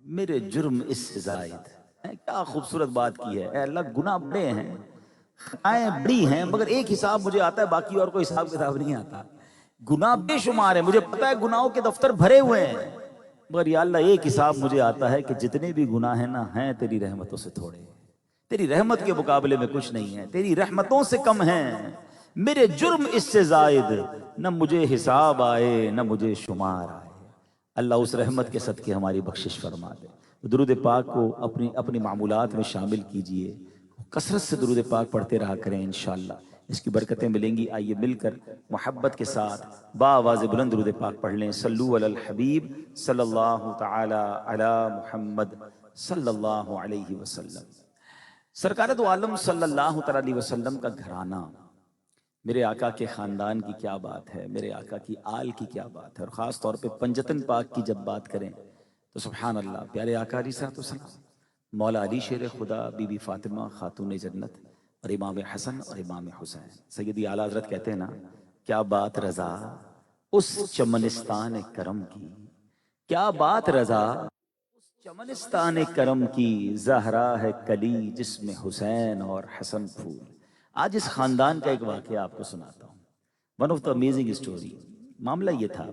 میرے جرم اس سے زائد ہے۔ کیا خوبصورت بات کی ہے۔ اے اللہ گناہ بڑے ہیں، خطائیں بڑی ہیں، مگر ایک حساب مجھے آتا ہے، باقی اور کوئی حساب کتاب نہیں آتا۔ گناہ بے شمار ہے، مجھے پتا ہے گناہوں کے دفتر بھرے ہوئے ہیں، مگر یا اللہ ایک حساب مجھے آتا ہے کہ جتنے بھی گناہ ہیں نا، ہیں تیری رحمتوں سے تھوڑے، تیری رحمت کے مقابلے میں کچھ نہیں ہے، تیری رحمتوں سے کم ہیں، میرے جرم اس سے زائد، نہ مجھے حساب آئے نہ مجھے شمار آئے۔ اللہ اس رحمت کے صدقے ہماری بخشش فرما دے۔ درود پاک کو اپنی معمولات میں شامل کیجئے، کثرت سے درود پاک پڑھتے رہا کریں، انشاءاللہ اس کی برکتیں ملیں گی۔ آئیے مل کر محبت کے ساتھ با آواز بلند درود پاک پڑھ لیں۔ صلو علی الحبیب صلی اللہ تعالی علی محمد صلی اللہ علیہ وسلم۔ سرکار دو عالم صلی اللہ تعالی علیہ وسلم کا گھرانہ، میرے آقا کے خاندان کی کیا بات ہے، میرے آقا کی آل کی کیا بات ہے، اور خاص طور پہ پنجتن پاک کی جب بات کریں تو سبحان اللہ، پیارے آقا علیہ السلام، مولا علی شیر خدا، بی بی فاطمہ خاتون جنت، اور امام حسن اور امام حسین، سیدی اعلیٰ حضرت کہتے ہیں نا، کیا بات رضا اس چمنستان کرم کی، کیا بات رضا چمنستان کرم کی، زہرا ہے کلی جس میں حسین اور حسن پھول۔ آج اس خاندان کا ایک واقعہ آپ کو سناتا ہوں، one of the amazing story. معاملہ یہ تھا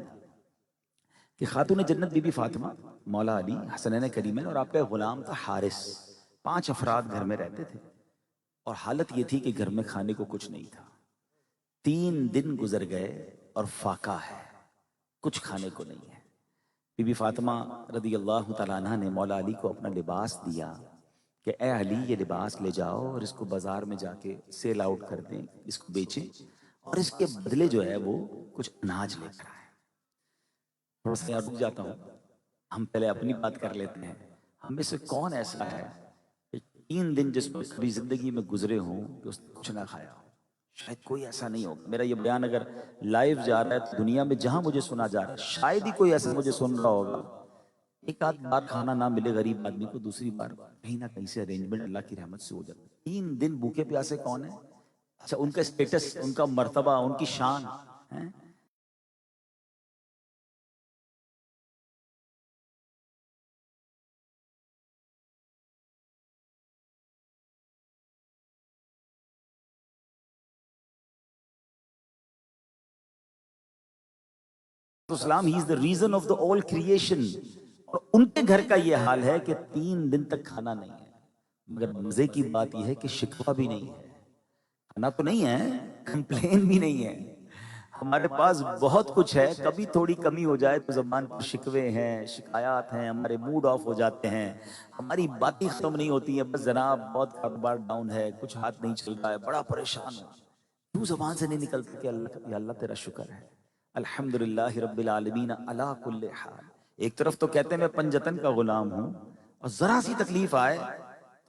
کہ خاتون جنت بی بی فاطمہ، مولا علی، حسنین کریمین اور آپ کا غلام تھا حارث، 5 افراد گھر میں رہتے تھے، اور حالت یہ تھی کہ گھر میں کھانے کو کچھ نہیں تھا۔ 3 دن گزر گئے اور فاقہ ہے، کچھ کھانے کو نہیں ہے۔ بی بی فاطمہ رضی اللہ تعالیٰ عنہ نے مولا علی کو اپنا لباس دیا کہ اے علی یہ لباس لے جاؤ اور اس کو بازار میں جا کے سیل آؤٹ کر دیں، اس کو بیچیں، اور اس کے بدلے جو ہے وہ کچھ اناج لے کر آئیں۔ تھوڑا سا یہاں رک جاتا ہوں، ہم پہلے اپنی بات کر لیتے ہیں۔ ہم میں سے کون ایسا ہے کہ 3 دن جس میں کبھی زندگی میں گزرے ہوں کہ اس نے کچھ نہ کھایا ہو؟ شاید کوئی ایسا نہیں ہوگا۔ میرا یہ بیان اگر لائیو جا رہا ہے تو دنیا میں جہاں مجھے سنا جا رہا ہے، شاید ہی کوئی ایسا مجھے سن رہا ہوگا، ایک آدھ بار کھانا نہ ملے غریب آدمی کو، دوسری بار کہیں نہ کہیں سے ارینجمنٹ اللہ کی رحمت سے ہو جاتا ہے۔ 3 دن بھوکے پیاسے کون ہے؟ اچھا ان کا اسٹیٹس، ان کا مرتبہ، ان کی شان ہے۔ اسلام ہی is the reason of the all creation, اور ان کے گھر کا یہ حال ہے کہ 3 دن تک کھانا نہیں ہے، مگر مزے کی بات یہ ہے کہ شکوہ بھی نہیں ہے، کھانا تو نہیں ہے، کمپلین بھی نہیں ہے۔ ہمارے پاس بہت کچھ ہے، کبھی تھوڑی کمی ہو جائے تو زبان پر شکوے ہیں، شکایات ہیں، ہمارے موڈ آف ہو جاتے ہیں، ہماری باتیں ختم نہیں ہوتی ہیں، بس جناب بہت کاروبار ڈاؤن ہے، کچھ ہاتھ نہیں چل رہا ہے، بڑا پریشان ہوں، کیوں زبان سے نہیں نکلتا کہ اللہ یا اللہ تیرا شکر ہے، الحمدللہ رب العالمین علی کل حال۔ ایک طرف تو کہتے ہیں میں پنجتن کا غلام ہوں، اور ذرا سی تکلیف آئے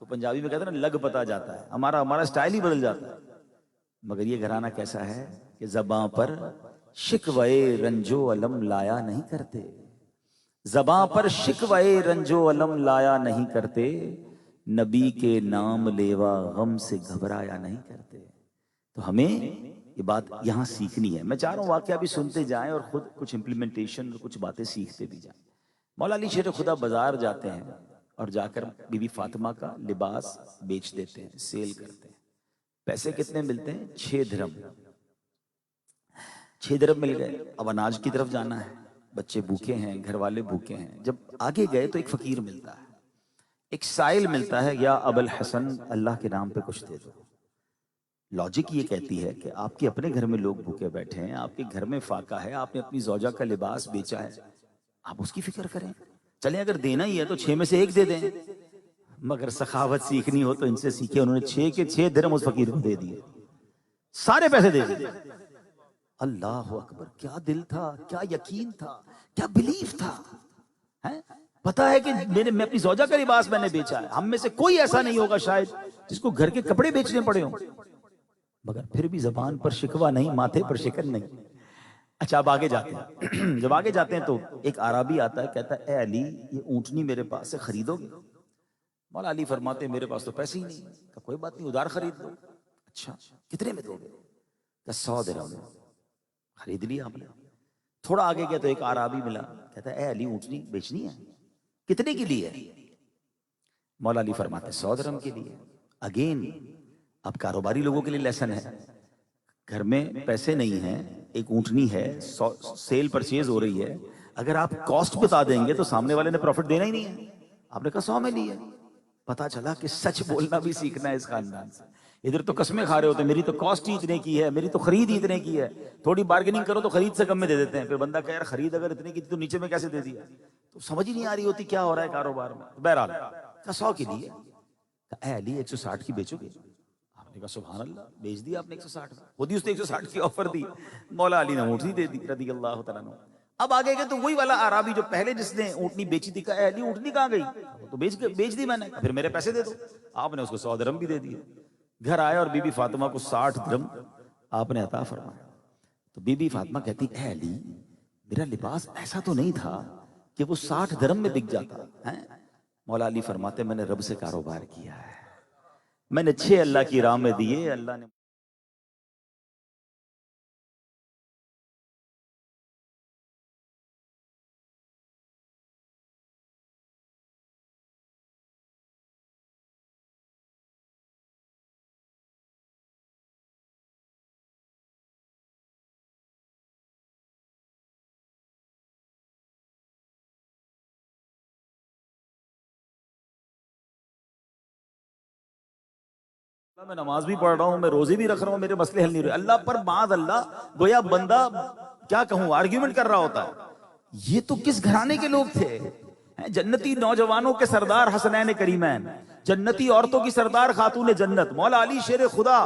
تو پنجابی میں کہتے ہیں نا لگ پتا جاتا ہے، ہمارا سٹائل ہی بدل جاتا ہے۔ مگر یہ گھرانہ کیسا ہے کہ زباں پر شکوے رنجو علم لایا نہیں کرتے، زباں پر شکوے رنجو علم لایا نہیں کرتے، نبی کے نام لیوا غم سے گھبرایا نہیں کرتے۔ تو ہمیں یہ بات یہاں سیکھنی ہے۔ میں چاہ رہا ہوں واقعہ بھی سنتے جائیں اور خود کچھ امپلیمنٹیشن اور کچھ باتیں سیکھتے بھی جائیں۔ مولا علی شیر خدا بازار جاتے ہیں اور جا کر بی بی فاطمہ کا لباس بیچ دیتے ہیں، سیل کرتے ہیں۔ پیسے کتنے ملتے ہیں؟ 6 درہم۔ 6 درہم مل گئے، اب اناج کی طرف جانا ہے، بچے بھوکے ہیں، گھر والے بھوکے ہیں۔ جب آگے گئے تو ایک فقیر ملتا ہے، ایک سائل ملتا ہے، یا ابو الحسن اللہ کے نام پہ کچھ دے دو۔ لاجک یہ کہتی ہے کہ آپ کے اپنے گھر میں لوگ بھوکے بیٹھے ہیں، آپ کے گھر میں فاقہ ہے، آپ نے اپنی زوجہ کا لباس بیچا ہے، آپ اس کی فکر کریں، چلیں اگر دینا ہی ہے تو 6 میں سے 1 دے دیں۔ مگر سخاوت سیکھنی ہو تو ان سے سیکھے، انہوں نے 6 کے 6 درہم اس فقیر کو دے دیے، سارے پیسے دے دیے۔ اللہ اکبر، کیا دل تھا، کیا یقین تھا، کیا بلیف تھا، ہیں؟ پتا ہے کہ میں اپنی زوجہ کا لباس میں نے بیچا ہے، ہم میں سے کوئی ایسا نہیں ہوگا شاید جس کو گھر کے کپڑے بیچنے پڑے ہوں، مگر پھر بھی زبان پر شکوہ نہیں، ماتھے پر شکن نہیں۔ اچھا اب آگے جاتے ہیں، جب آگے جاتے ہیں تو ایک عربی آتا ہے، کہتا ہے اے علی یہ اونٹنی میرے پاس سے خریدو گے؟ مولا علی فرماتے ہیں میرے پاس تو پیسے ہی نہیں، کہ کوئی بات نہیں ادھار خرید لو۔ اچھا کتنے میں دو گے؟ کہ 100 درہم۔ خرید لیا آپ نے۔ تھوڑا آگے گیا تو ایک عربی ملا، کہتا ہے اے علی اونٹنی بیچنی ہے؟ کتنے کے لیے؟ مولا علی فرماتے 100 درہم کے لیے. اگین اب کاروباری لوگوں کے لیے لیسن ہے. گھر میں پیسے نہیں ہیں, ایک اونٹنی ہے, سیل پرچیز ہو رہی ہے, اگر آپ کاسٹ بتا دیں گے تو سامنے والے نے پروفٹ دینا ہی نہیں ہے. آپ نے کہا 100 میں لی ہے. پتا چلا کہ سچ بولنا بھی سیکھنا ہے اس خاندان سے. ادھر تو قسمیں کھا رہے ہوتے ہیں, میری تو کاسٹ ہی اتنے کی ہے, میری تو خرید ہی اتنے کی ہے, تھوڑی بارگیننگ کرو تو خرید سے کم میں دے دیتے ہیں. پھر بندہ کہہ یار خرید اگر اتنے کی تھی تو نیچے میں کیسے دے دیا؟ تو سمجھ ہی نہیں آ رہی ہوتی کیا ہو رہا ہے کاروبار میں. بہرحال کہا 100 کی لی ہے. اے علی 160 کی بیچو گے؟ آپ نے کہا سبحان اللہ, بیچ دیا آپ نے 160 میں. خود ہی اس نے 160 کی آفر دی. مولا علی نے اونٹنی دے دی رضی اللہ تعالیٰ عنہ. اب آگے گئے تو وہی والا عرابی جو پہلے جس نے اونٹنی بیچی تھی, کہا اے علی اونٹنی کہاں گئی؟ وہ تو بیچ دی میں نے. پھر میرے پیسے دے دو. آپ نے اس کو 100 درہم بھی دے دیے. گھر آئے اور بی بی فاطمہ کو 60 درہم آپ نے عطا فرمایا. تو بی بی فاطمہ کہتی اے علی میرا لباس ایسا تو نہیں تھا کہ وہ 60 درہم میں بک جاتا ہے. مولا علی فرماتے میں نے رب سے کاروبار کیا ہے, میں نے 6 اللہ کی راہ میں دیے, اللہ نے میں نماز بھی پڑھ رہا ہوں, میں روزے بھی رکھ رہا ہوں, میرے مسئلے حل نہیں رہے. اللہ پر معاذ اللہ گویا بندہ کیا کہوں آرگیومنٹ کر رہا ہوتا ہے. یہ تو کس گھرانے کے لوگ تھے؟ جنتی نوجوانوں کے سردار حسنین کریمین, جنتی عورتوں کی سردار خاتون جنت, مولا علی شیر خدا.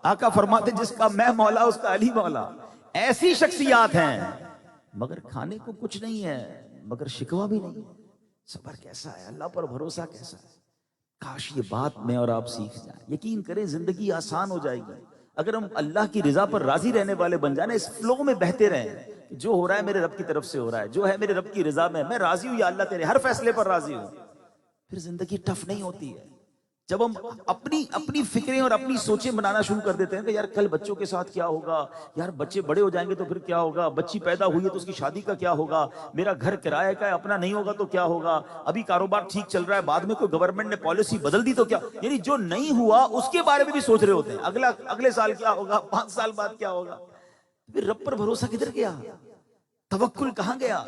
آقا فرماتے جس کا میں مولا اس کا علی مولا. ایسی شخصیات ہیں مگر کھانے کو کچھ نہیں ہے, مگر شکوہ بھی نہیں. صبر کیسا ہے, اللہ پر بھروسہ کیسا ہے. کاش یہ بات میں اور آپ سیکھ جائیں. یقین کریں زندگی آسان ہو جائے گی اگر ہم اللہ کی رضا پر راضی رہنے والے بن جائیں, اس فلو میں بہتے رہیں. جو ہو رہا ہے میرے رب کی طرف سے ہو رہا ہے, جو ہے میرے رب کی رضا میں راضی ہوں, یا اللہ تیرے ہر فیصلے پر راضی ہوں. پھر زندگی ٹف نہیں ہوتی ہے. جب ہم اپنی فکریں اور اپنی سوچیں بنانا شروع کر دیتے ہیں کہ یار کل بچوں کے ساتھ کیا ہوگا, یار بچے بڑے ہو جائیں گے تو پھر کیا ہوگا, بچی پیدا ہوئی ہے تو اس کی شادی کا کیا ہوگا, میرا گھر کرایہ کا ہے اپنا نہیں ہوگا تو کیا ہوگا, ابھی کاروبار ٹھیک چل رہا ہے بعد میں کوئی گورنمنٹ نے پالیسی بدل دی تو کیا. یعنی جو نہیں ہوا اس کے بارے میں بھی سوچ رہے ہوتے ہیں, اگلے سال کیا ہوگا, 5 سال بعد کیا ہوگا. پھر رب پر بھروسہ کدھر گیا, توکل کہاں گیا؟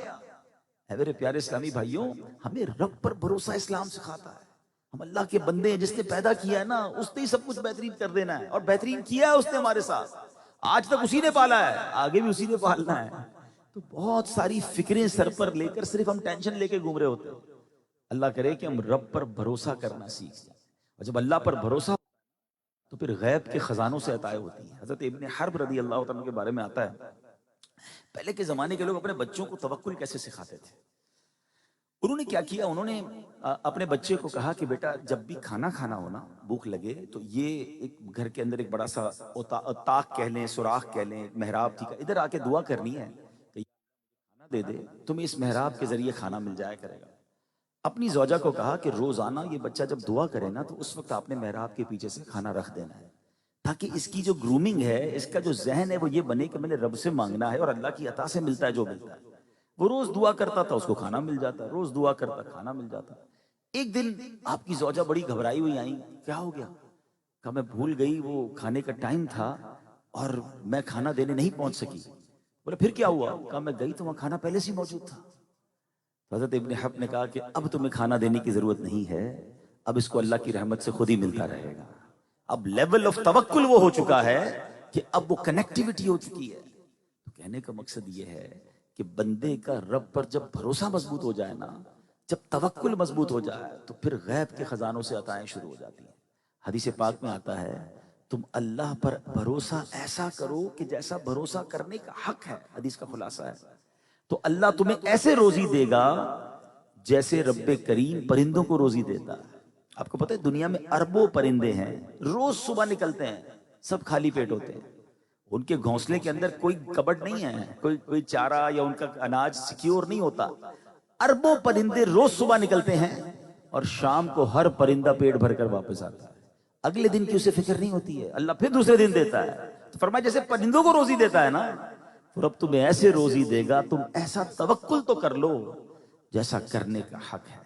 میرے پیارے اسلامی بھائیوں, ہمیں رب پر بھروسہ اسلام سکھاتا ہے. ہم اللہ کے بندے ہیں, جس نے پیدا کیا ہے نا اس نے ہی سب کچھ بہترین کر دینا ہے, اور بہترین کیا ہے اس نے ہمارے ساتھ. آج تک اسی نے پالا ہے, آگے بھی اسی نے پالنا ہے. تو بہت ساری فکریں سر پر لے کر صرف ہم ٹینشن لے کے گھوم رہے ہوتے ہیں. اللہ کرے کہ ہم رب پر بھروسہ کرنا سیکھ جائیں, اور جب اللہ پر بھروسہ تو پھر غیب کے خزانوں سے عطائیں ہوتی ہیں. حضرت ابن حرب رضی اللہ عنہ کے بارے میں آتا ہے, پہلے کے زمانے کے لوگ اپنے بچوں کو توکل کیسے سکھاتے تھے. انہوں نے کیا کیا, انہوں نے اپنے بچے کو کہا کہ بیٹا جب بھی کھانا کھانا ہونا, بھوک لگے تو یہ ایک گھر کے اندر ایک بڑا سا طاق کہہ لیں, سوراخ کہہ لیں, محراب تھی, ادھر آ کے دعا کرنی ہے کہ کھانا دے دے, تمہیں اس محراب کے ذریعے کھانا مل جایا کرے گا. اپنی زوجہ کو کہا کہ روزانہ یہ بچہ جب دعا کرے نا تو اس وقت آپ نے محراب کے پیچھے سے کھانا رکھ دینا ہے, تاکہ اس کی جو گرومنگ ہے, اس کا جو ذہن ہے وہ یہ بنے کہ میں نے رب سے مانگنا ہے اور اللہ کی عطا سے ملتا ہے جو ملتا ہے. وہ روز دعا کرتا تھا, اس کو کھانا مل جاتا, روز دعا کرتا کھانا مل جاتا. ایک دن آپ کی زوجہ بڑی گھبرائی ہوئی آئیں, کیا ہو گیا؟ کہا میں بھول گئی, وہ کھانے کا ٹائم تھا اور میں کھانا دینے نہیں پہنچ سکی. بولے پھر کیا ہوا؟ کہا میں گئی تو وہاں کھانا پہلے سے موجود تھا. حضرت ابن حب نے کہا کہ اب تمہیں کھانا دینے کی ضرورت نہیں ہے, اب اس کو اللہ کی رحمت سے خود ہی ملتا رہے گا. اب لیول آف توکل وہ ہو چکا ہے کہ اب وہ کنیکٹیوٹی ہو چکی ہے. تو کہنے کا مقصد یہ ہے کہ بندے کا رب پر جب بھروسہ مضبوط ہو جائے نا, جب توکل مضبوط ہو جائے تو پھر غیب کے خزانوں سے عطائیں شروع ہو جاتی ہیں. حدیث پاک میں آتا ہے تم اللہ پر بھروسہ ایسا کرو کہ جیسا بھروسہ کرنے کا حق ہے. حدیث کا خلاصہ ہے تو اللہ تمہیں ایسے روزی دے گا جیسے رب کریم پرندوں کو روزی دیتا ہے. آپ کو پتہ ہے دنیا میں اربوں پرندے ہیں, روز صبح نکلتے ہیں, سب خالی پیٹ ہوتے ہیں, ان کے گھونسلے کے اندر کوئی کبڈ نہیں ہے, کوئی چارہ یا ان کا اناج سیکیور نہیں ہوتا. اربوں پرندے روز صبح نکلتے ہیں اور شام کو ہر پرندہ پیٹ بھر کر واپس آتا ہے. اگلے دن کی اسے فکر نہیں ہوتی ہے, اللہ پھر دوسرے دن دیتا ہے. تو فرمایا جیسے پرندوں کو روزی دیتا ہے نا, تو رب تمہیں ایسے روزی دے گا, تم ایسا توکل تو کر لو جیسا کرنے کا حق ہے.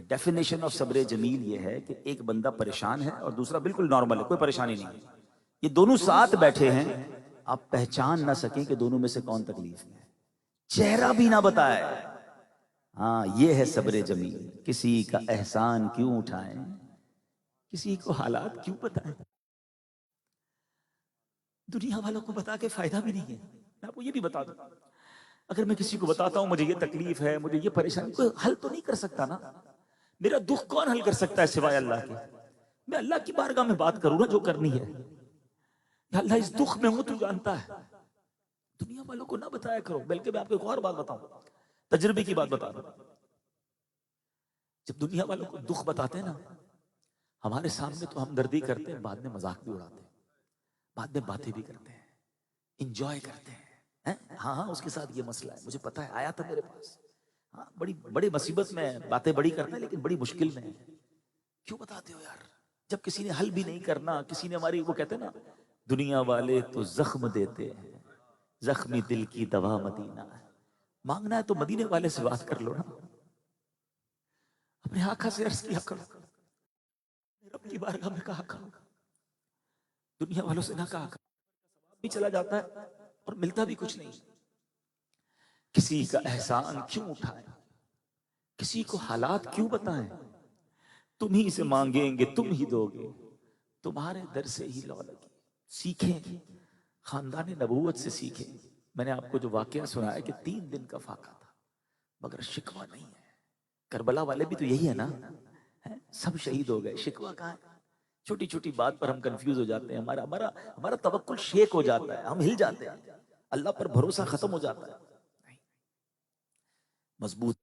ڈیفینیشن آف صبر جمیل یہ ہے کہ ایک بندہ پریشان ہے اور دوسرا بالکل نارمل ہے، کوئی پریشانی نہیں ہے، یہ دونوں ساتھ بیٹھے ہیں، آپ پہچان نہ سکیں کہ دونوں میں سے کون تکلیف میں ہے، چہرہ بھی نہ بتائے. ہاں یہ ہے صبر جمیل. کسی کا احسان کیوں اٹھائیں، کسی کو حالات کیوں بتائیں. دنیا والوں کو بتا کے فائدہ بھی نہیں ہے. میں آپ کو یہ بھی بتا دوں، اگر میں کسی کو بتاتا ہوں مجھے یہ تکلیف ہے، مجھے یہ پریشانی، کوئی حل تو نہیں کر سکتا نا. میرا دکھ کون حل کر سکتا ہے سوائے اللہ کے. میں اللہ کی بارگاہ میں بات کروں نا جو کرنی ہے. یا اللہ اس دکھ میں ہوں تو جانتا ہے. دنیا والوں کو نہ بتایا کرو. بلکہ میں آپ کو ایک اور بات بتاؤں، تجربے کی بات بتا دوں. جب دنیا والوں کو دکھ بتاتے ہیں نا، ہمارے سامنے تو ہمدردی کرتے ہیں، بعد میں مذاق بھی اڑاتے ہیں، بعد میں باتیں بھی کرتے ہیں، انجوائے کرتے ہیں. ہاں ہاں اس کے ساتھ یہ مسئلہ ہے، مجھے پتا ہے، آیا تھا میرے پاس، ہاں بڑی بڑی مصیبت میں ہے، باتیں بڑی کرتا ہے لیکن بڑی مشکل میں ہے. کیوں بتاتے ہو یار، جب کسی نے حل بھی نہیں کرنا. کسی نے ہماری، وہ کہتے ہیں نا، دنیا والے تو زخم دیتے ہیں، زخمی دل کی دوا مدینہ ہے. مانگنا ہے تو مدینے والے سے بات کر لو نا. اپنے آقا سے عرض کیا کرو، رب کی بارگاہ میں کہا کرو. دنیا والوں سے نہ کہا کرو، بھی چلا جاتا ہے اور ملتا بھی کچھ نہیں. کسی کا احسان کیوں اٹھائیں، کسی کو حالات کیوں بتائیں. تم ہی سے مانگیں گے تم ہی دو گے، تمہارے در سے ہی لو لگی. سیکھیں، خاندان نبوت سے سیکھیں. میں نے آپ کو جو واقعہ سنایا کہ 3 دن کا فاقہ تھا مگر شکوہ نہیں ہے. کربلا والے بھی تو یہی ہے نا، سب شہید ہو گئے، شکوہ کہاں ہے. چھوٹی چھوٹی بات پر ہم کنفیوز ہو جاتے ہیں، ہمارا توکل شیک ہو جاتا ہے، ہم ہل جاتے ہیں، اللہ پر بھروسہ ختم ہو جاتا ہے. مضبوط،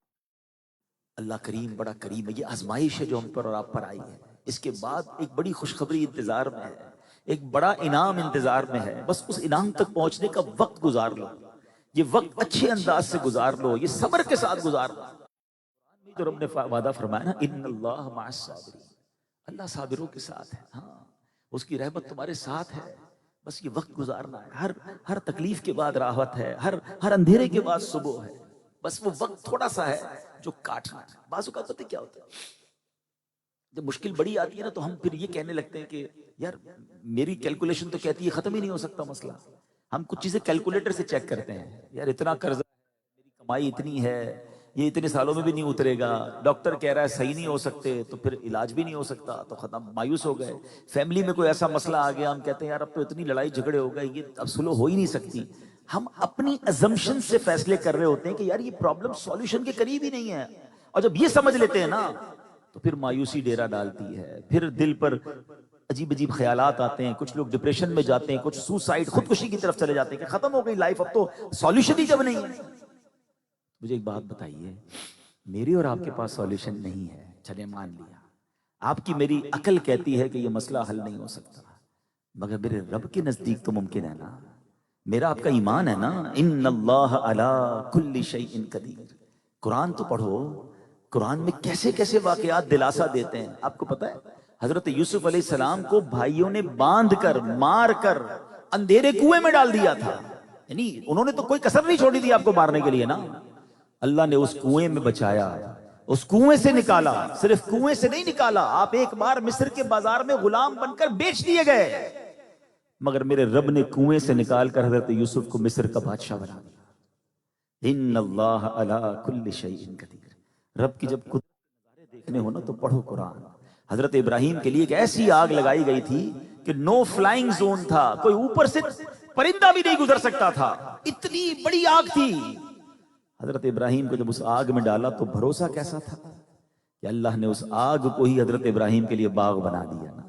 اللہ کریم بڑا کریم ہے. یہ آزمائش ہے جو ہم پر اور آپ پر آئی ہے. اس کے بعد ایک بڑی خوشخبری انتظار میں ہے، ایک بڑا انعام انتظار میں ہے. بس اس انعام تک پہنچنے کا وقت گزار لو، یہ وقت اچھے انداز سے گزار لو، یہ صبر کے ساتھ گزار لو. جو رب نے وعدہ فرمایا نا، ان اللہ مع الصابرین، اللہ صابروں کے ساتھ ہے. ہاں اس کی رحمت تمہارے ساتھ ہے. بس یہ وقت گزارنا ہے. ہر تکلیف کے بعد راحت ہے، ہر اندھیرے کے بعد صبح ہے. بس وہ وقت تھوڑا سا ہے جو کاٹنا ہے. بعض اوقات پتہ کیا ہوتا ہے، جب مشکل بڑی آتی ہے نا تو ہم پھر یہ کہنے لگتے ہیں کہ یار میری کیلکولیشن تو کہتی ہے ختم ہی نہیں ہو سکتا مسئلہ. ہم کچھ چیزیں کیلکولیٹر سے چیک کرتے ہیں، یار اتنا قرضہ، میری کمائی اتنی ہے، یہ اتنے سالوں میں بھی نہیں اترے گا. ڈاکٹر کہہ رہا ہے صحیح نہیں ہو سکتے، تو پھر علاج بھی نہیں ہو سکتا، تو ختم، مایوس ہو گئے. فیملی میں کوئی ایسا مسئلہ آ گیا، ہم کہتے ہیں یار اب تو اتنی لڑائی جھگڑے ہو گئے، یہ اب سلو ہو ہی نہیں سکتی. ہم اپنی ازمپشن سے فیصلے کر رہے ہوتے ہیں کہ یار یہ پرابلم سولوشن کے قریب ہی نہیں ہے. اور جب یہ سمجھ لیتے ہیں نا تو پھر مایوسی ڈیرا ڈالتی ہے، پھر دل پر عجیب عجیب خیالات آتے ہیں. کچھ لوگ ڈپریشن میں جاتے ہیں، کچھ سوسائڈ، خودکشی کی طرف چلے جاتے ہیں کہ ختم ہو گئی لائف، اب تو سولوشن ہی جب نہیں ہے. مجھے ایک بات بتائیے، میری اور آپ کے پاس سولوشن نہیں ہے، چلے مان لیا. آپ کی میری عقل کہتی ہے کہ یہ مسئلہ حل نہیں ہو سکتا، مگر میرے رب کے نزدیک تو ممکن ہے نا. میرا آپ کا ایمان ہے نا، ان اللہ علی کل شیء قدیر. قرآن تو پڑھو، قرآن میں کیسے کیسے واقعات دلاسا دیتے ہیں. آپ کو پتا ہے حضرت یوسف علیہ السلام کو بھائیوں نے باندھ کر، مار کر اندھیرے کنویں میں ڈال دیا تھا. یعنی انہوں نے تو کوئی کسر نہیں چھوڑی تھی آپ کو مارنے کے لیے نا. اللہ نے اس کنویں میں بچایا، اس کنویں سے نکالا. صرف کنویں سے نہیں نکالا، آپ ایک بار مصر کے بازار میں غلام بن کر بیچ دیے گئے، مگر میرے رب نے کنویں سے نکال کر حضرت یوسف کو مصر کا بادشاہ بنا دیا. ان اللہ علی کل شیء قدیر. رب کی جب قدرت دیکھنے ہو نا تو پڑھو قرآن. حضرت ابراہیم کے لیے ایک ایسی آگ لگائی گئی تھی کہ نو فلائنگ زون تھا، کوئی اوپر سے پرندہ بھی نہیں گزر سکتا تھا، اتنی بڑی آگ تھی. حضرت ابراہیم کو جب اس آگ میں ڈالا تو بھروسہ کیسا تھا کہ اللہ نے اس آگ کو ہی حضرت ابراہیم کے لیے باغ بنا دیا نا.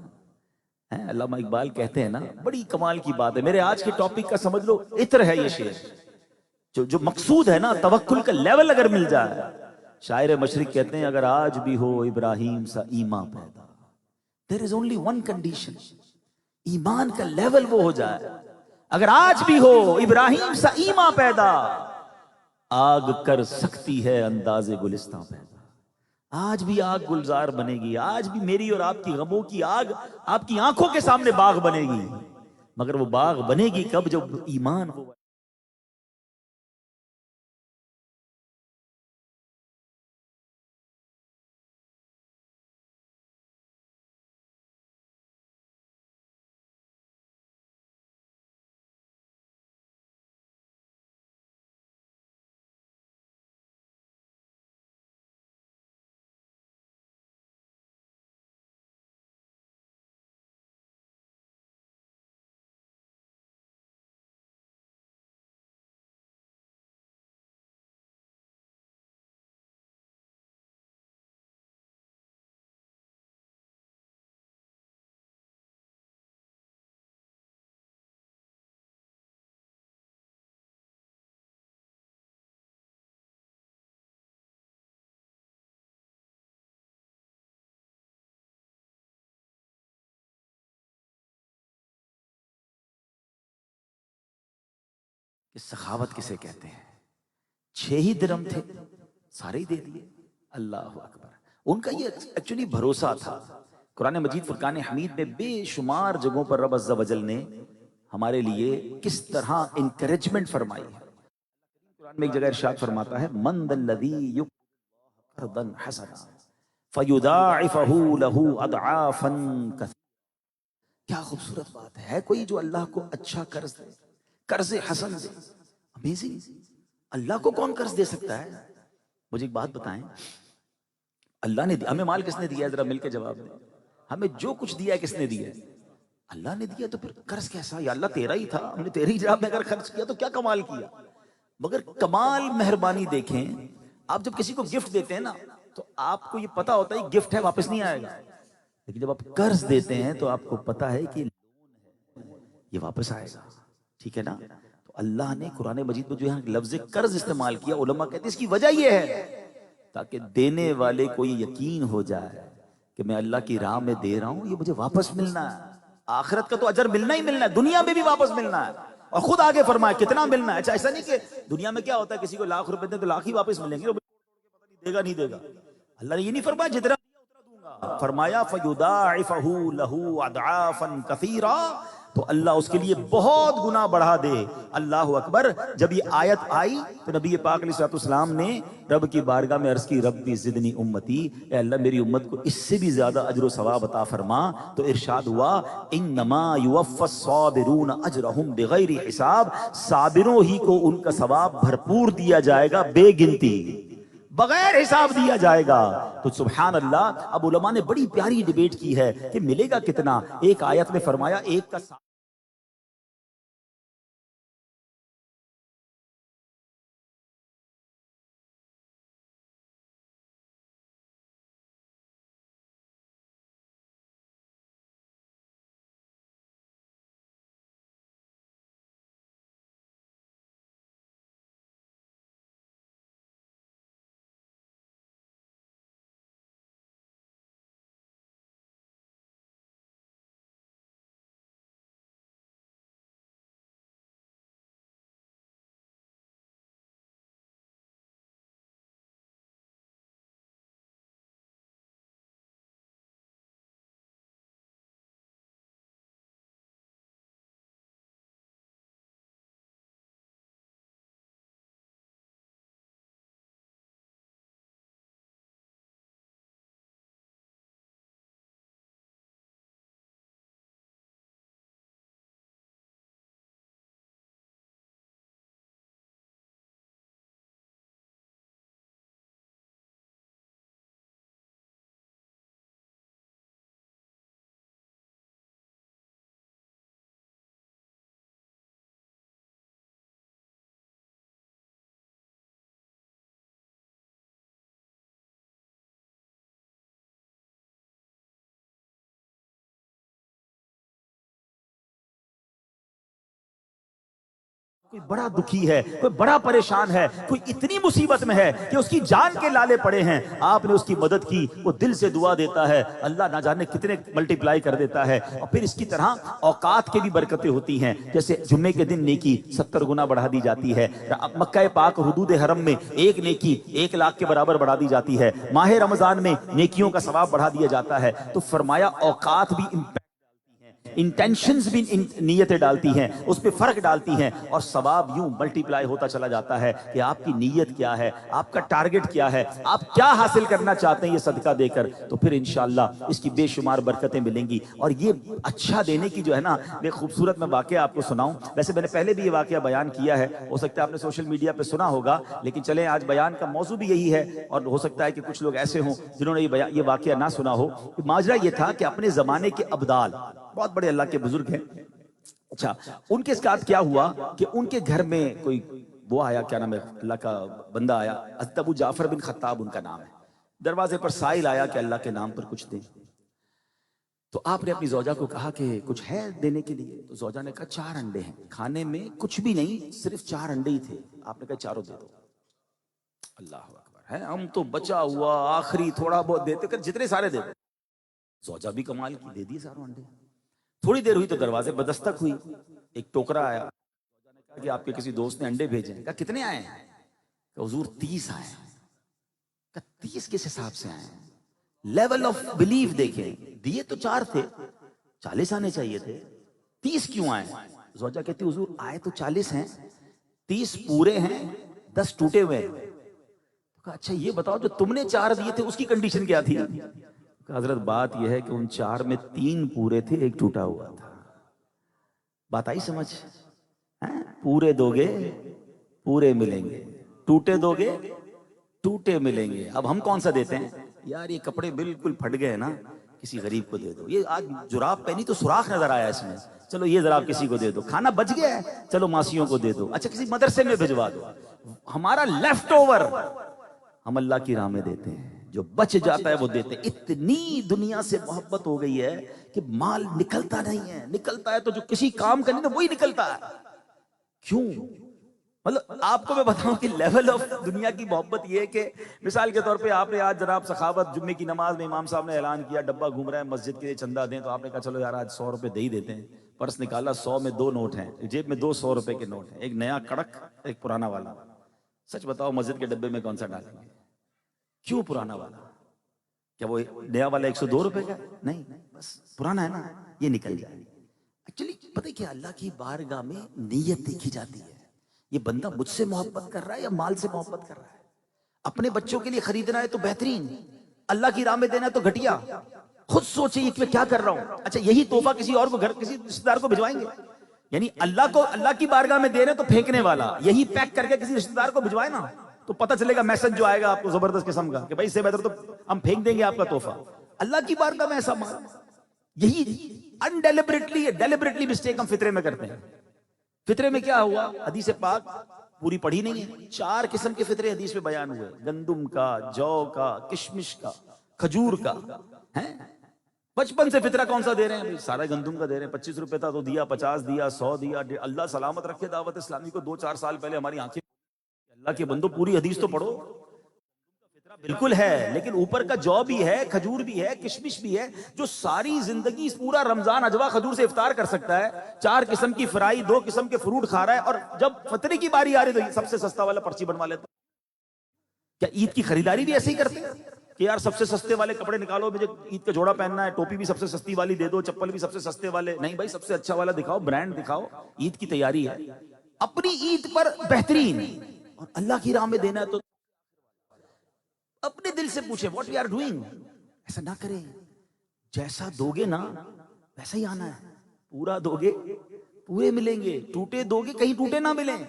علامہ اقبال کہتے ہیں نا، بڑی کمال کی بات ہے، میرے آج کے ٹاپک کا سمجھ لو عطر ہے یہ شعر. جو مقصود ہے نا، توکل کا لیول اگر مل جائے. شاعر مشرق کہتے ہیں اگر آج بھی ہو ابراہیم سا ایمان پیدا، there is only one condition، ایمان کا لیول وہ ہو جائے. اگر آج بھی ہو ابراہیم سا ایمان پیدا، آگ کر سکتی ہے انداز گلستان پیدا. آج بھی آگ گلزار بنے گی، آج بھی میری اور آپ کی غموں کی آگ آپ کی آنکھوں کے سامنے باغ بنے گی، مگر وہ باغ بنے گی کب؟ جب ایمان ہو. کہ سخاوت کسے کہتے ہیں. 6 ہی درہم تھے، سارے ہی دے دیے. اللہ اکبر. ان کا یہ ایکچولی بھروسہ تھا. قرآن مجید فرقان حمید میں بے شمار جگہوں پر رب عز و جل نے ہمارے لیے کس طرح انکریجمنٹ فرمائی ہے. قرآن میں ایک جگہ ارشاد فرماتا ہے من ذا الذی یقرض قرضا حسنا فیضاعفہ لہ اضعافا کثیرہ. کیا خوبصورت بات ہے کوئی جو اللہ کو اچھا قرض دے، قرض حسن دے. امیزنگ. اللہ کو کون قرض دے سکتا ہے؟ مجھے ایک بات بتائیں، اللہ نے ہمیں مال کس نے دیا ہے؟ ذرا مل کے جواب دیں. ہمیں جو کچھ دیا ہے کس نے دیا ہے؟ اللہ نے دیا. تو پھر قرض کیسا؟ یا اللہ تیرا ہی تھا، ہم نے تیری جاب میں اگر خرچ کیا تو کیا کمال کیا. مگر کمال مہربانی دیکھیں، آپ جب کسی کو گفٹ دیتے ہیں نا تو آپ کو یہ پتا ہوتا ہے گفٹ ہے، واپس نہیں آئے گا. لیکن جب آپ قرض دیتے ہیں تو آپ کو پتا ہے کہ یہ واپس آئے گا. ٹھیک ہے نا؟ تو اللہ نے قرآن مجید میں جو ہے لفظ قرض استعمال کیا، علماء کہتے ہیں اس کی وجہ یہ ہے تاکہ دینے والے کو یہ یقین ہو جائے کہ میں اللہ کی راہ میں دے رہا ہوں، یہ مجھے واپس ملنا ہے. آخرت کا تو اجر ملنا ہی ملنا ہے، دنیا میں بھی واپس ملنا ہے. اور خود آگے فرمائے کتنا ملنا ہے. اچھا ایسا نہیں کہ دنیا میں کیا ہوتا ہے کسی کو لاکھ روپے دیں تو لاکھ ہی واپس ملیں گے، دے گا نہیں دے گا. اللہ نے یہ نہیں فرمایا جتنا فرمایا فَيُضَاعِفَهُ لَهُ أَضْعَافًا كَثِيرًا، تو اللہ اس کے لیے بہت گنا بڑھا دے. اللہ اکبر. جب یہ آیت آئی تو نبی پاک علیہ الصلوۃ والسلام نے رب کی بارگاہ میں عرض کی ربی زدنی امتی، اے اللہ میری امت کو اس سے بھی زیادہ اجر و ثواب عطا فرما. تو ارشاد ہوا انما یوفی الصابرون اجرهم بغیر حساب، صابروں ہی کو ان کا ثواب بھرپور دیا جائے گا، بے گنتی، بغیر حساب دیا جائے گا. تو سبحان اللہ. اب علماء نے بڑی پیاری ڈیبیٹ کی ہے کہ ملے گا کتنا. ایک آیت میں فرمایا ایک کا کوئی بڑا دکھی ہے، کوئی بڑا پریشان ہے، کوئی اتنی مصیبت میں ہے کہ اس کی جان کے لالے پڑے ہیں، آپ نے اس کی مدد کی، وہ دل سے دعا دیتا ہے، اللہ نہ جانے کتنے ملٹیپلائی کر دیتا ہے. اور پھر اس کی طرح اوقات کے بھی برکتیں ہوتی ہیں. جیسے جمعے کے دن نیکی 70 گنا بڑھا دی جاتی ہے. مکہ پاک حدود حرم میں ایک نیکی 1,00,000 کے برابر بڑھا دی جاتی ہے. ماہ رمضان میں نیکیوں کا ثواب بڑھا دیا جاتا ہے. تو فرمایا اوقات بھی انٹینشنز بھی نیتیں ڈالتی ہیں، اس پہ فرق ڈالتی ہیں، اور ثواب یوں ملٹیپلائی ہوتا چلا جاتا ہے کہ آپ کی نیت کیا ہے، آپ کا ٹارگٹ کیا ہے، آپ کیا حاصل کرنا چاہتے ہیں یہ صدقہ دے کر. تو پھر انشاءاللہ اس کی بے شمار برکتیں ملیں گی. اور یہ اچھا دینے کی جو ہے نا، میں خوبصورت میں واقعہ آپ کو سناؤں. ویسے میں نے پہلے بھی یہ واقعہ بیان کیا ہے، ہو سکتا ہے آپ نے سوشل میڈیا پہ سنا ہوگا، لیکن چلیں آج بیان کا موضوع بھی یہی ہے، اور ہو سکتا ہے کہ کچھ لوگ ایسے ہوں جنہوں نے یہ واقعہ نہ سنا ہو. ماجرا یہ تھا کہ اپنے زمانے کے ابدال بہت بڑے اللہ کے بزرگ ہیں. اچھا ان کے ساتھ کیا ہوا کہ ان کے گھر میں کوئی وہ آیا، کیا نام ہے، اللہ کا بندہ آیا، حضرت ابو جعفر بن خطاب ان کا نام ہے. دروازے پر سائل آیا کہ اللہ کے نام پر کچھ دیں. تو آپ نے اپنی زوجہ کو کہا کہ کچھ ہے دینے کے لیے. تو زوجہ نے کہا 4 انڈے ہیں، کھانے میں کچھ بھی نہیں، صرف 4 انڈے ہی تھے. آپ نے کہا چاروں دے دو. اللہ اکبر ہے. ہم تو بچا ہوا آخری تھوڑا بہت دیتے کر جتنے سارے دے دو. زوجہ بھی کمال کی، دے دیے ساروں انڈے. تھوڑی دیر ہوئی تو دروازے پر دستک ہوئی، ایک ٹوکرا آیا. کہ آپ کے کسی دوست نے انڈے بھیجے ہیں، کہا کتنے آئے ہیں؟ کہ حضور 30 آئے ہیں۔ کہا 30 کس حساب سے آئے ہیں؟ لیول آف بلیف دیکھیں، دیے تو 4 تھے، 40 آنے چاہیے تھے، 30 کیوں آئے؟ زوجہ کہتی حضور آئے تو 40 ہیں، 30 پورے ہیں، 10 ٹوٹے ہوئے ہیں۔ کہا اچھا یہ بتاؤ جو تم نے 4 دیے تھے اس کی کنڈیشن کیا تھی؟ کہا حضرت بات یہ ہے کہ ان 4 میں 3 پورے تھے، 1 ٹوٹا ہوا تھا۔ بات آئی سمجھ؟ پورے دو گے پورے ملیں گے، ٹوٹے دو گے ٹوٹے ملیں گے۔ اب ہم کون سا دیتے ہیں؟ یار یہ کپڑے بالکل پھٹ گئے نا، کسی غریب کو دے دو۔ یہ آج جراب پہنی تو سوراخ نظر آیا اس میں، چلو یہ ذرا کسی کو دے دو۔ کھانا بچ گیا ہے، چلو ماسیوں کو دے دو۔ اچھا کسی مدرسے میں بھجوا دو۔ ہمارا لیفٹ اوور ہم اللہ کی راہ میں دیتے ہیں، جو بچ جاتا ہے وہ دیتے ہیں۔ اتنی دنیا سے محبت ہو گئی ہے کہ مال نکلتا نہیں ہے، نکلتا ہے تو جو کسی کام کا نہیں نا وہی نکلتا ہے۔ کیوں؟ مطلب آپ کو میں بتاؤں کہ لیول آف دنیا کی محبت یہ ہے کہ مثال کے طور پہ آپ نے آج جناب سخاوت جمعے کی نماز میں امام صاحب نے اعلان کیا، ڈبہ گھوم رہا ہے مسجد کے لیے چندہ دیں، تو آپ نے کہا چلو یار آج 100 روپے دے ہی دیتے ہیں۔ پرس نکالا، 100 میں 2 نوٹ ہیں، جیب میں 2 100 روپے کے نوٹ ہیں، ایک نیا کڑک ایک پرانا والا۔ سچ بتاؤ مسجد کے ڈبے میں کون سا ڈالیں گے؟ کیوں پرانا والا؟ کیا وہ نیا والا 102 روپے کا؟ نہیں، بس پرانا ہے نا، یہ نکل جائے۔ ایکچولی پتہ کیا، اللہ کی بارگاہ میں نیت دیکھی جاتی ہے، یہ بندہ مجھ سے محبت کر رہا ہے یا مال سے محبت کر رہا ہے۔ اپنے بچوں کے لیے خریدنا ہے تو بہترین، اللہ کی راہ میں دینا ہے تو گھٹیا۔ خود سوچیں کہ میں کیا کر رہا ہوں۔ اچھا یہی تحفہ کسی اور کو، گھر کسی رشتہ دار کو بھجوائیں گے؟ یعنی اللہ کی بارگاہ میں دے رہے تو پھینکنے والا، یہی پیک کر کے کسی رشتہ دار کو بھجوائے نا تو پتہ چلے گا میسج جو آئے گا آپ کو زبردست قسم کا کہ بھائی اس سے بہتر تو ہم پھینک دیں گے آپ کا تحفہ۔ اللہ کی بارگاہ میں ایسا مال، یہی ڈیلیبریٹلی مسٹیک ہم فطرے میں کرتے ہیں۔ فطرے میں کیا ہوا؟ حدیث پاک پوری پڑھی نہیں ہے، 4 قسم کے فطرے حدیث میں بیان ہوئے، گندم کا، جو کا، کشمش کا، کھجور کا۔ بچپن سے فطرہ کون سا دے رہے ہیں؟ سارا گندم کا دے رہے ہیں، 25 روپے تھا تو دیا، 50 دیا، 100 دیا۔ اللہ سلامت رکھے دعوت اسلامی کو 2-4 سال پہلے ہماری آنکھیں، اللہ کے بندو پوری حدیث تو پڑھو۔ بالکل ہے، لیکن اوپر کا جو بھی ہے، کھجور بھی ہے، کشمش بھی ہے، جو ساری زندگی پورا رمضان اجوا کھجور سے افطار کر سکتا ہے، 4 قسم کی فرائی، 2 قسم کے فروٹ کھا رہا ہے، اور جب فطرے کی باری آ رہی تو سب سے سستا والا پرچی بنوا لیتا۔ کیا عید کی خریداری بھی ایسے ہی کرتے ہیں کہ یار سب سے سستے والے کپڑے نکالو، مجھے عید کا جوڑا پہننا ہے، ٹوپی بھی سب سے سستی والی دے دو، چپل بھی سب سے سستے والے؟ نہیں بھائی، سب سے اچھا والا دکھاؤ، برانڈ دکھاؤ۔ عید کی تیاری ہے، اپنی عید پر بہترین، اور اللہ کی راہ میں دینا ہے تو اپنے دل سے پوچھیں واٹ وی آر ڈوئنگ۔ ایسا نہ کریں، جیسا دو گے نا ویسا ہی آنا ہے، پورا دو گے پورے ملیں گے، ٹوٹے دو گے کہیں ٹوٹے نہ ملیں۔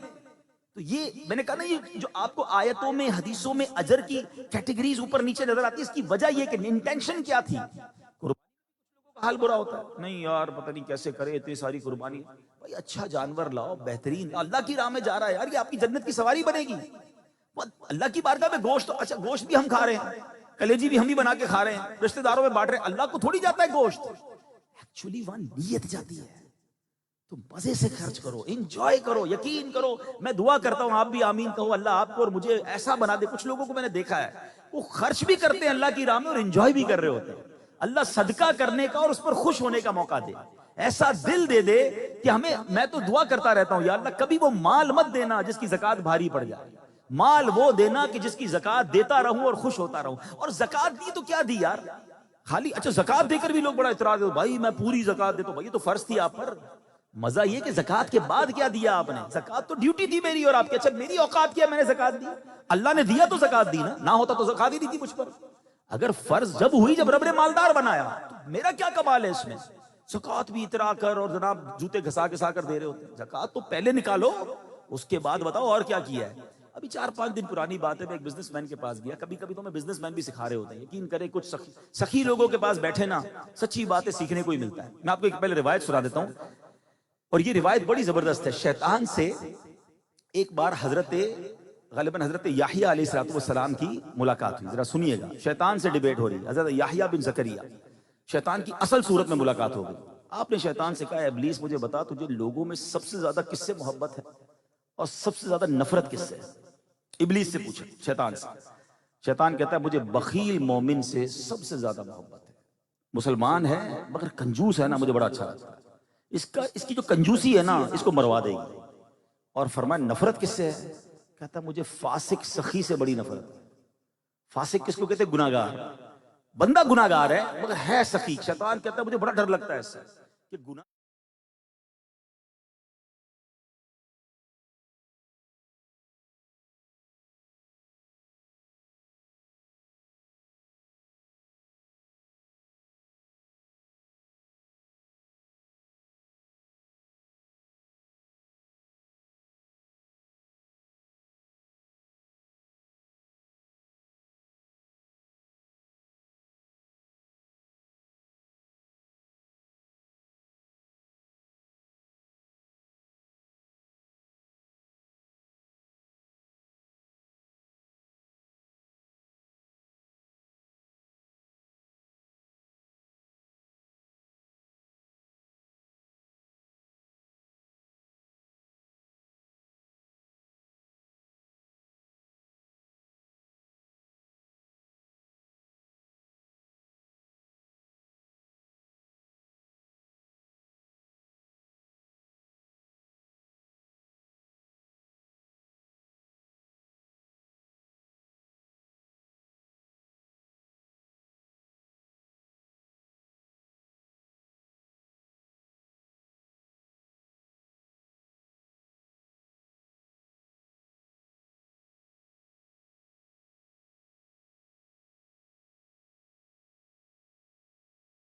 تو یہ میں نے کہا نا، یہ جو آپ کو آیتوں میں حدیثوں میں اجر کی کیٹیگریز اوپر نیچے نظر آتی ہے، اس کی وجہ یہ کہ انٹینشن کیا تھی۔ قربانی کا حال برا ہوتا ہے، نہیں یار پتہ نہیں کیسے کرے اتنی ساری قربانی، بھائی اچھا جانور لاؤ، بہترین، اللہ کی راہ میں جا رہا ہے یار، یہ آپ کی جنت کی سواری بنے گی۔ اللہ کی بارگاہ میں گوشت، اچھا گوشت بھی ہم کھا رہے ہیں، کلیجی بھی ہم ہی بنا کے کھا رہے ہیں، رشتہ داروں میں بانٹ رہے ہیں، اللہ کو تھوڑی جاتا ہے گوشت۔ ایکچولی وہاں نیت جاتی ہے، تو مزے سے خرچ کرو، انجوائے کرو، یقین کرو۔ میں دعا کرتا ہوں آپ بھی آمین کہو، اللہ آپ کو اور مجھے ایسا بنا دے۔ کچھ لوگوں کو میں نے دیکھا ہے وہ خرچ بھی کرتے ہیں اللہ کی راہ میں اور انجوائے بھی کر رہے ہوتے ہیں۔ اللہ صدقہ کرنے کا اور اس پر خوش ہونے کا موقع دے، ایسا دل دے دے کہ ہمیں، میں تو دعا کرتا رہتا ہوں یا اللہ کبھی وہ مال مت دینا جس کی زکوٰۃ بھاری پڑ جائے، مال وہ دینا کہ جس کی زکوٰۃ دیتا رہوں اور خوش ہوتا رہوں۔ اور زکوٰۃ دی تو کیا دی یار، خالی اچھا زکوٰۃ دے کر بھی لوگ بڑا اعتراض ہے، بھائی میں پوری زکوٰۃ دیتا ہوں، بھائی تو فرض تھی آپ پر۔ مزہ یہ کہ زکوٰۃ کے بعد کیا دیا آپ نے؟ زکوٰۃ تو ڈیوٹی تھی میری اور آپ کی، اچھا میری اوقات کیا، میں نے زکوٰۃ دی، اللہ نے دیا تو زکوٰۃ دی نا، نہ ہوتا تو زکوٰۃ ہی نہیں تھی مجھ پر۔ اگر فرض جب ہوئی، جب رب نے مالدار بنایا، تو میرا کیا کمال ہے اس میں؟ زکوٰۃ بھی اترا کر اور جناب جوتے گھسا گھسا کر دے رہے ہوتے ہیں۔ زکوٰۃ تو پہلے نکالو، اس کے بعد بتاؤ اور کیا کیا ہے۔ ابھی 4-5 دن پرانی بات ہے، میں ایک بزنس مین کے پاس گیا، کبھی کبھی تو میں بزنس مین بھی سکھا رہے ہوتے ہیں، یقین کریں کچھ سخی لوگوں کے پاس بیٹھے نا، سچی باتیں سیکھنے کو ہی ملتا ہے۔ میں آپ کو ایک پہلے روایت سنا دیتا ہوں، اور یہ روایت بڑی زبردست ہے۔ شیطان سے ایک بار غالباً حضرت یحییٰ علیہ السلام کی ملاقات ہوئی، ذرا سنیے گا۔ شیطان سے ڈیبیٹ ہو رہی ہے، حضرت یحییٰ بن زکریا، شیطان کی اصل صورت میں ملاقات ہو گئی۔ آپ نے شیطان سے کہا، ابلیس مجھے بتا تجھے لوگوں میں سب سے زیادہ کس سے محبت ہے اور سب سے زیادہ نفرت کس سے؟ ابلیس سے پوچھا شیطان سے۔ شیطان کہتا ہے مجھے بخیل مومن سے سب سے زیادہ محبت ہے، مسلمان ہے مگر کنجوس ہے نا، مجھے بڑا اچھا لگتا ہے، اس کی جو کنجوسی ہے نا اس کو مروا دے گی، اور فرمایا نفرت کس سے ہے؟ کہتا مجھے فاسق سخی سے بڑی نفرت ہے۔ فاسق کس کو کہتے ہیں؟ گناہگار۔ بندہ گناہگار ہے مگر ہے سخی۔ شیطان کہتا ہے مجھے بڑا ڈر لگتا ہے اس سے کہ گناہ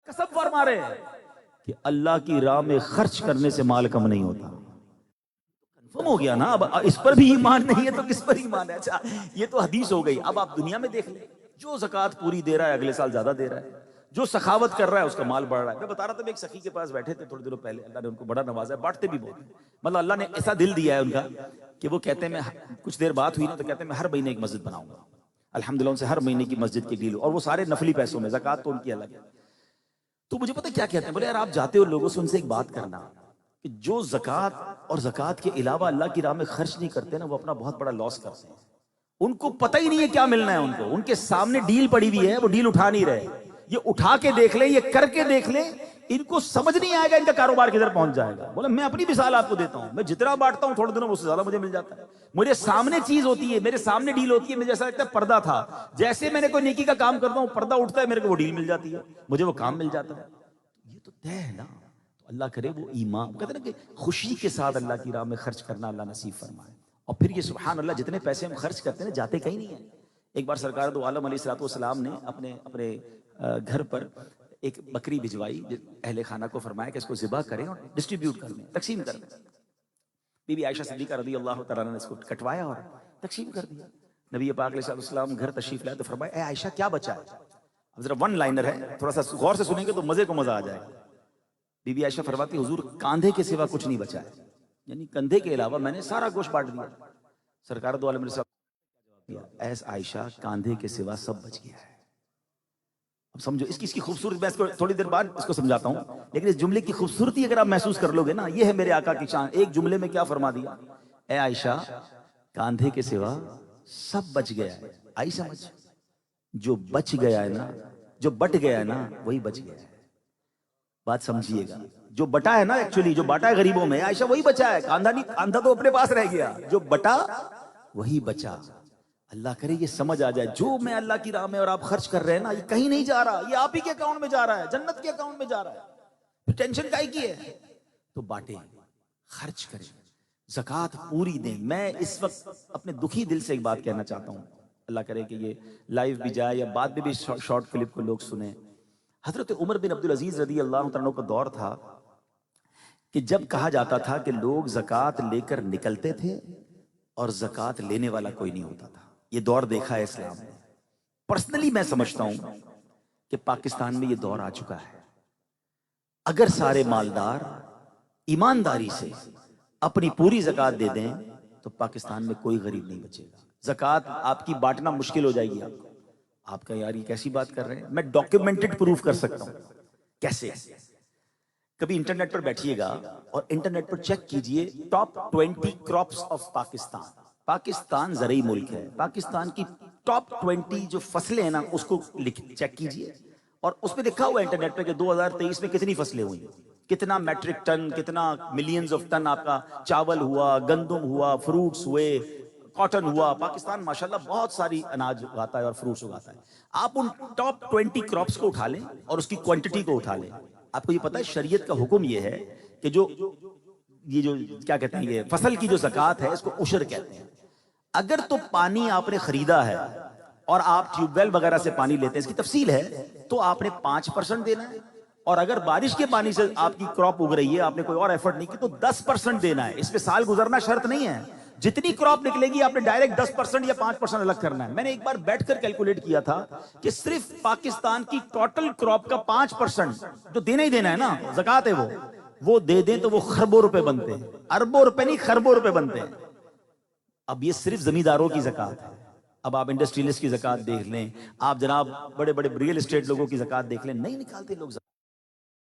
قسم فرما رہے ہیں کہ اللہ کی راہ میں خرچ کرنے سے مال کم نہیں ہوتا۔ کنفرم ہو گیا نا، اب اس پر بھی ایمان نہیں ہے تو کس پر ایمان ہے؟ اچھا یہ تو حدیث ہو گئی، اب آپ دنیا میں دیکھ لیں، جو زکوٰۃ پوری دے رہا ہے اگلے سال زیادہ دے رہا ہے، جو سخاوت کر رہا ہے اس کا مال بڑھ رہا ہے۔ میں بتا رہا تھا، میں ایک سخی کے پاس بیٹھے تھے تھوڑے دنوں پہلے، اللہ نے ان کو بڑا نوازا ہے، بانٹتے بھی بہت ہیں، مطلب اللہ نے ایسا دل دیا ہے ان کا کہ وہ کہتے ہیں، میں کچھ دیر بات ہوئی نا تو کہتے ہیں میں ہر مہینے ایک مسجد بناؤں گا، الحمدللہ ان سے ہر مہینے کی مسجد کی ڈیل، اور وہ سارے نفلی پیسوں میں، زکوٰۃ تو ان کی الگ ہے۔ تو مجھے پتہ کیا کہتے ہیں، بولے یار آپ جاتے ہو لوگوں سے، ان سے ایک بات کرنا کہ جو زکوٰۃ اور زکوٰۃ کے علاوہ اللہ کی راہ میں خرچ نہیں کرتے نا، وہ اپنا بہت بڑا لاس کرتے ہیں۔ ان کو پتہ ہی نہیں ہے کیا ملنا ہے ان کو، ان کے سامنے ڈیل پڑی ہوئی ہے، وہ ڈیل اٹھا نہیں رہے۔ یہ اٹھا کے دیکھ لیں، یہ کر کے دیکھ لیں، ان کو سمجھ نہیں آئے گا ان کا کاروبار کدھر پہنچ جائے گا۔ بولے میں اپنی مثال آپ کو دیتا ہوں، میں جتنا بانٹتا ہوں تھوڑے دنوں میں اس سے زیادہ مجھے مل جاتا ہے۔ مجھے سامنے چیز ہوتی ہے، میرے سامنے ڈیل ہوتی ہے، مجھے ایسا لگتا ہے پردہ تھا، جیسے میں نے کوئی نیکی کا کام کرتا ہوں پردہ اٹھتا ہے، میرے کو وہ ڈیل مل جاتی ہے، مجھے وہ کام مل جاتا ہے۔ یہ تو طے ہے نا۔ تو اللہ کرے وہ ایمان، کہتے ہیں نا کہ خوشی کے ساتھ اللہ کی راہ میں خرچ کرنا اللہ نصیب فرمائے۔ اور پھر یہ سبحان اللہ جتنے پیسے ہم خرچ کرتے ہیں نا، جاتے کہیں نہیں ہیں۔ ایک بار سرکار دو عالم علیہ الصلوۃ والسلام نے اپنے گھر پر ایک بکری بھجوائی، اہل خانہ کو فرمایا کہ اس کو ذبح کریں اور ڈسٹریبیوٹ کر دیں، تقسیم کر دیں۔ بی بی عائشہ صدیقہ رضی اللہ تعالیٰ نے اس کو کٹوایا اور تقسیم کر دیا۔ نبی پاک علیہ السلام گھر تشریف لائے تو فرمایا اے عائشہ کیا بچا ہے؟ اب ذرا ون لائنر ہے، تھوڑا سا غور سے سنیں گے تو مزے کو مزہ آ جائے گا۔ بی بی عائشہ فرماتی حضور کاندھے کے سوا کچھ نہیں بچا ہے، یعنی کندھے کے علاوہ میں نے سارا گوشت بانٹ دیا۔ سرکار دو عالم نے اے عائشہ کاندھے کے سوا سب بچ گیا ہے۔ اب سمجھو اس کی خوبصورتی، میں اس کو تھوڑی دیر بعد اس کو سمجھاتا ہوں، لیکن اس جملے کی خوبصورتی اگر آپ محسوس کر لو گے نا، یہ ہے میرے آقا کی شان۔ ایک جملے میں کیا فرما دیا، اے عائشہ کاندھے کے سوا سب بچ گیا ہے۔ آئی سمجھ؟ جو بچ گیا ہے نا، جو بٹ گیا ہے نا، وہی بچ گیا ہے۔ بات سمجھیے گا، جو بٹا ہے نا، ایکچولی جو بٹا ہے غریبوں میں، عائشہ وہی بچا ہے، کاندھا نہیں، کاندھا تو اپنے پاس رہ گیا، جو بٹا وہی بچا۔ اللہ کرے یہ سمجھ آ جائے، جو میں اللہ کی راہ میں اور آپ خرچ کر رہے ہیں نا، یہ کہیں نہیں جا رہا، یہ آپ ہی کے اکاؤنٹ میں جا رہا ہے، جنت کے اکاؤنٹ میں جا رہا ہے، پھر ٹینشن کائی کی ہے؟ تو بانٹیں، خرچ کریں، زکوٰۃ پوری دیں۔ میں اس وقت اپنے دکھی دل سے ایک بات کہنا چاہتا ہوں، اللہ کرے کہ یہ لائیو بھی جائے یا بعد میں بھی شارٹ کلپ کو لوگ سنیں۔ حضرت عمر بن عبدالعزیز رضی اللہ عنہ کا دور تھا کہ جب کہا جاتا تھا کہ لوگ زکوٰۃ لے کر نکلتے تھے اور زکوٰۃ لینے والا کوئی نہیں ہوتا تھا۔ یہ دور دیکھا ہے اسلام نے۔ پرسنلی میں سمجھتا ہوں کہ پاکستان میں یہ دور آ چکا ہے۔ اگر سارے مالدار ایمانداری سے اپنی پوری زکوٰۃ دے دیں تو پاکستان میں کوئی غریب نہیں بچے گا۔ زکوٰۃ آپ کی بانٹنا مشکل ہو جائے گی آپ کو۔ آپ کا یار یہ کیسی بات کر رہے ہیں؟ میں ڈاکیومنٹڈ پروف کر سکتا ہوں۔ کیسے؟ کبھی انٹرنیٹ پر بیٹھیے گا اور انٹرنیٹ پر چیک کیجئے top 20 crops of Pakistan. Pakistan زرعی ملک ہے، پاکستان کی ٹاپ 20 جو فصلیں ہیں نا، اس کو چیک کیجئے، اور اس پہ لکھا ہوا ہے انٹرنیٹ پہ کہ 2023 میں کتنی فصلیں ہوئی، کتنا میٹرک ٹن، کتنا ملینز آف ٹن آپ کا چاول ہوا، گندم ہوا، فروٹس ہوئے، کاٹن ہوا. پاکستان ماشاءاللہ بہت ساری اناج اگاتا ہے اور فروٹس اگاتا ہے. آپ ان ٹاپ 20 کراپس کو اٹھا لیں اور اس کی کوانٹٹی کو اٹھا لیں. آپ کو یہ پتا ہے شریعت کا حکم یہ ہے کہ یہ جو کیا کہتے ہیں، یہ فصل کی جو زکوٰۃ ہے اس کو عشر کہتے ہیں. اگر تو پانی آپ نے خریدا ہے اور آپ ٹیوب ویل وغیرہ سے پانی لیتے ہیں، اس کی تفصیل ہے، تو آپ نے 5% دینا ہے. اور اگر بارش کے پانی سے آپ کی کراپ اگ رہی ہے، آپ نے کوئی اور ایفرٹ نہیں کی، تو 10% دینا ہے. اس پہ سال گزرنا شرط نہیں ہے. جتنی کراپ نکلے گی آپ نے ڈائریکٹ 10% یا 5% الگ کرنا ہے. میں نے ایک بار بیٹھ کر کیلکولیٹ کیا تھا کہ صرف پاکستان کی ٹوٹل کراپ کا 5% جو دینا ہی دینا ہے نا، زکوٰۃ ہے، وہ دے دیں تو وہ خربوں روپے بنتے ہیں. اربوں روپے نہیں، خربوں روپے بنتے ہیں. اب یہ صرف زمینداروں کی زکوٰۃ ہے. اب آپ انڈسٹریلسٹ کی زکوٰۃ دیکھ لیں، آپ جناب بڑے بڑے ریئل اسٹیٹ لوگوں کی زکوٰۃ دیکھ لیں، نہیں نکالتے لوگ.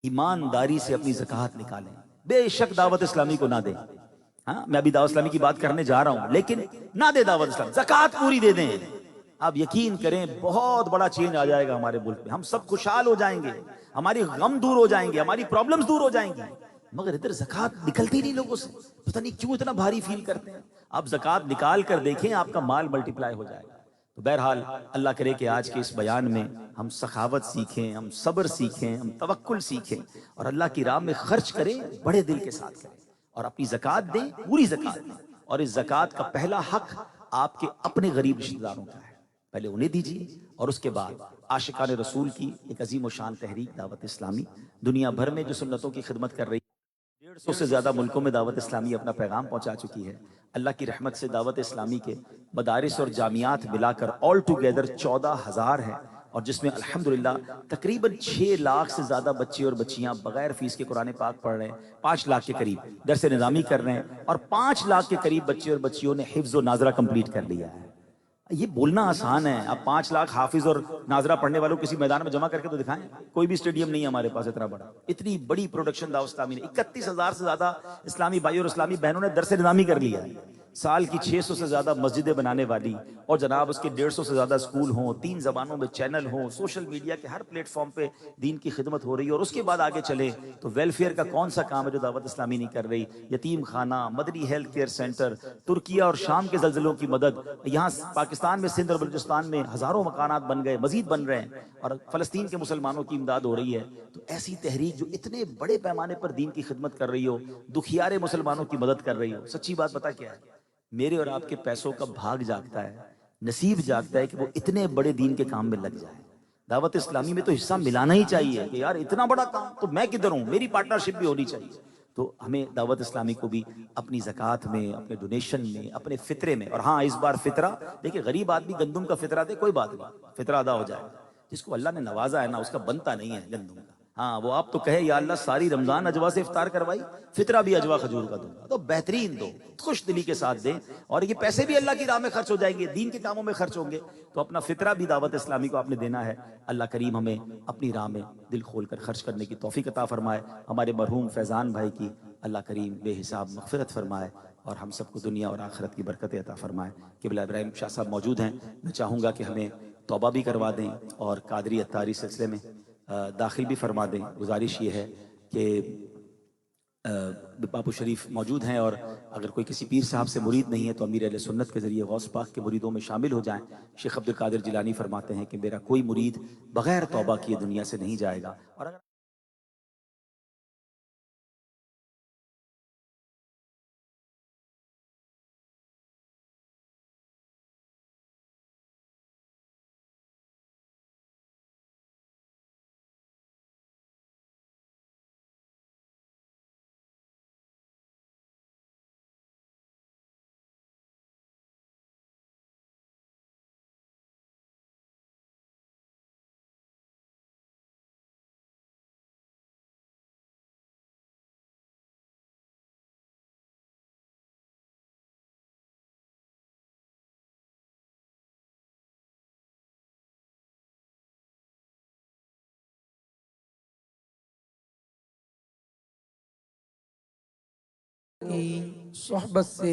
ایمانداری سے اپنی زکوٰۃ نکالیں. بے شک دعوت اسلامی کو نہ دیں. ہاں، میں ابھی دعوت اسلامی کی بات کرنے جا رہا ہوں، لیکن نہ دے دعوت اسلامی، زکوٰۃ پوری دے دیں. آپ یقین کریں بہت بڑا چینج آ جائے گا ہمارے ملک میں. ہم سب خوشحال ہو جائیں گے، ہماری غم دور ہو جائیں گے، ہماری پرابلمز دور ہو جائیں گی. مگر ادھر زکوٰۃ نکلتی نہیں لوگوں سے، پتہ نہیں کیوں اتنا بھاری فیل کرتے ہیں. آپ زکوٰۃ نکال کر دیکھیں، آپ کا مال ملٹیپلائی ہو جائے گا. تو بہرحال اللہ کرے کہ آج کے اس بیان میں ہم سخاوت سیکھیں، ہم صبر سیکھیں، ہم توکل سیکھیں، اور اللہ کی راہ میں خرچ کریں، بڑے دل کے ساتھ کریں، اور اپنی زکوٰۃ دیں، پوری زکوٰۃ دیں. اور اس زکوٰۃ کا پہلا حق آپ کے اپنے غریب رشتہ داروں کا ہے. پہلے انہیں دیجیے، اور اس کے بعد عاشقان رسول کی ایک عظیم و شان تحریک دعوت اسلامی دنیا بھر میں جو سنتوں کی خدمت کر رہی ہے. 150 سے زیادہ ملکوں میں دعوت اسلامی اپنا پیغام پہنچا چکی ہے. اللہ کی رحمت سے دعوت اسلامی کے مدارس اور جامعات ملا کر آل ٹوگیدر 14,000 ہیں، اور جس میں الحمدللہ تقریباً 6 لاکھ سے زیادہ بچے اور بچیاں بغیر فیس کے قرآن پاک پڑھ رہے ہیں. 5 لاکھ کے قریب درس نظامی کر رہے ہیں، اور 5 لاکھ کے قریب بچے اور بچیوں نے حفظ و ناظرہ کمپلیٹ کر لیا ہے. یہ بولنا آسان ہے. اب 5 لاکھ حافظ اور ناظرہ پڑھنے والوں کسی میدان میں جمع کر کے تو دکھائیں. کوئی بھی اسٹیڈیم نہیں ہے ہمارے پاس اتنا بڑا. اتنی بڑی پروڈکشن دعوت اسلامی نے، 31,000 سے زیادہ اسلامی بھائی اور اسلامی بہنوں نے درس نظامی کر لیا ہے. سال کی 600 سے زیادہ مسجدیں بنانے والی، اور جناب اس کے 150 سے زیادہ اسکول ہوں، 3 زبانوں میں چینل ہوں، سوشل میڈیا کے ہر پلیٹ فارم پہ دین کی خدمت ہو رہی ہے. اور اس کے بعد آگے چلے تو ویلفیئر کا کون سا کام ہے جو دعوت اسلامی نہیں کر رہی؟ یتیم خانہ، مدنی ہیلتھ کیئر سینٹر، ترکیہ اور شام کے زلزلوں کی مدد. یہاں پاکستان میں سندھ اور بلوچستان میں ہزاروں مکانات بن گئے، مزید بن رہے ہیں، اور فلسطین کے مسلمانوں کی امداد ہو رہی ہے. تو ایسی تحریک جو اتنے بڑے پیمانے پر دین کی خدمت کر رہی ہو، دکھیارے مسلمانوں کی مدد کر رہی ہو، سچی بات بتا کیا ہے؟ میرے اور آپ کے پیسوں کا بھاگ جاگتا ہے، نصیب جاگتا ہے کہ وہ اتنے بڑے دین کے کام میں لگ جائے. دعوت اسلامی میں تو حصہ ملانا ہی چاہیے کہ یار اتنا بڑا کام تو میں کدھر ہوں، میری پارٹنرشپ بھی ہونی چاہیے. تو ہمیں دعوت اسلامی کو بھی اپنی زکوٰۃ میں، اپنے ڈونیشن میں، اپنے فطرے میں، اور ہاں اس بار فطرہ دیکھیں، غریب آدمی گندم کا فطرہ دے، کوئی بات نہیں، فطرہ ادا ہو جائے. جس کو اللہ نے نوازا ہے نا، اس کا بنتا نہیں ہے گندم کا. ہاں، وہ آپ تو کہے یا اللہ ساری رمضان اجوا سے افطار کروائی، فطرہ بھی اجوا کھجور کا دوں گا، تو بہترین دو، خوش دلی کے ساتھ دیں. اور یہ پیسے بھی اللہ کی راہ میں خرچ ہو جائیں گے، دین کے کاموں میں خرچ ہوں گے. تو اپنا فطرہ بھی دعوت اسلامی کو آپ نے دینا ہے. اللہ کریم ہمیں اپنی راہ میں دل کھول کر خرچ کرنے کی توفیق عطا فرمائے. ہمارے مرحوم فیضان بھائی کی اللہ کریم بے حساب مغفرت فرمائے، اور ہم سب کو دنیا اور آخرت کی برکت عطا فرمائے. قبلہ ابراہیم شاہ صاحب موجود ہیں، میں چاہوں گا کہ ہمیں توبہ بھی کروا دیں، اور قادری اتاری سلسلے میں داخل بھی فرما دیں. گزارش یہ ہے کہ باپو شریف موجود ہیں، اور اگر کوئی کسی پیر صاحب سے مرید نہیں ہے تو امیر اہل سنت کے ذریعے غوث پاک کے مریدوں میں شامل ہو جائیں. شیخ عبد القادر جیلانی فرماتے ہیں کہ میرا کوئی مرید بغیر توبہ کیے دنیا سے نہیں جائے گا. اور اگر کی صحبت سے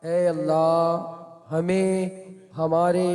اے اللہ ہمیں ہمارے